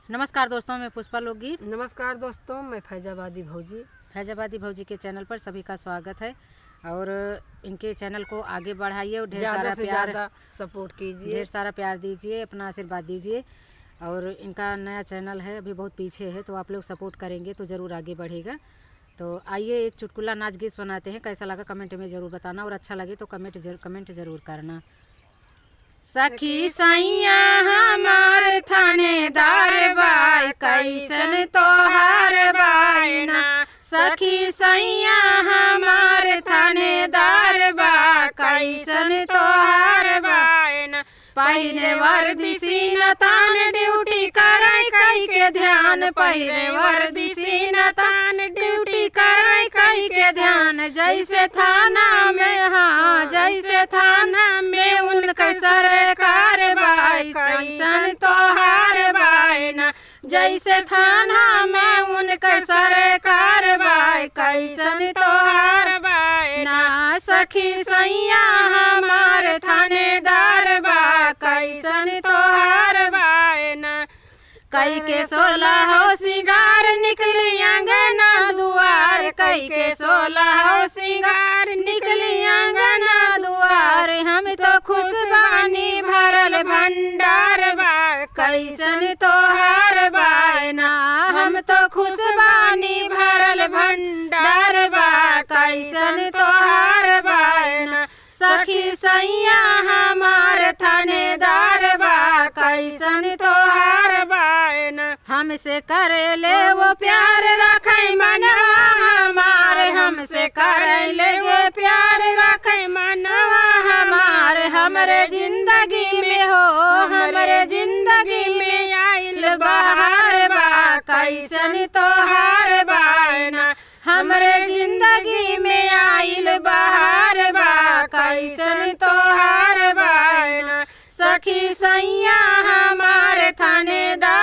नमस्कार दोस्तों, मैं पुष्पा लोकगीत। नमस्कार दोस्तों, मैं फैजाबादी भौजी। फैजाबादी भौजी के चैनल पर सभी का स्वागत है और इनके चैनल को आगे बढ़ाइए और ढेर सारा प्यार सपोर्ट कीजिए, ढेर सारा प्यार दीजिए, अपना आशीर्वाद दीजिए। और इनका नया चैनल है, अभी बहुत पीछे है, तो आप लोग सपोर्ट करेंगे तो ज़रूर आगे बढ़ेगा। तो आइए एक चुटकुला नाच गीत सुनाते हैं। कैसा लगा कमेंट में ज़रूर बताना और अच्छा लगे तो कमेंट ज़रूर करना। सखी सैया हमार थानेदार बाई कैसन तोहार बायना। सखी सैया हमार थानेदार बा कैसन तोहार बायना। पहिरे वर्दी सीना तान ड्यूटी कराई कई के ध्यान। पहिरे वर्दी सीना तान ड्यूटी कराई कई के ध्यान। जैसे थाना में जैसे थाना में उनके सरकार बाई कैसन तोहार बायना। जैसे थाना में उनके सरकार बाई कैसन तोहार बायना। सखी सैया हमार थानेदार बा कैसन तोहार बायना। कई के 16 हो सिंगार निकली अंगना दुआर। कई के 16 हो सिंगार निकली अंगना दुआर। हम तो खुशबानी भरल भंडार बा कैसन तोहार बायना। हम तो खुशबानी भरल भंडार बा कैसन तोहार बायना। सखी सैया हमार थानेदार बा कैसन तोहार बायना। हमसे करे ले वो प्यार रखे मनवा हमार। हमसे करे ले वो प्यार रखे मनवा हमार। हमरे जिंदगी में हमरे जिंदगी में आइल बहार बा कैसन तोहार बायना। हमरे जिंदगी में आइल बहार बा कैसन तोहार बायना। सखी सैया हमार थानेदार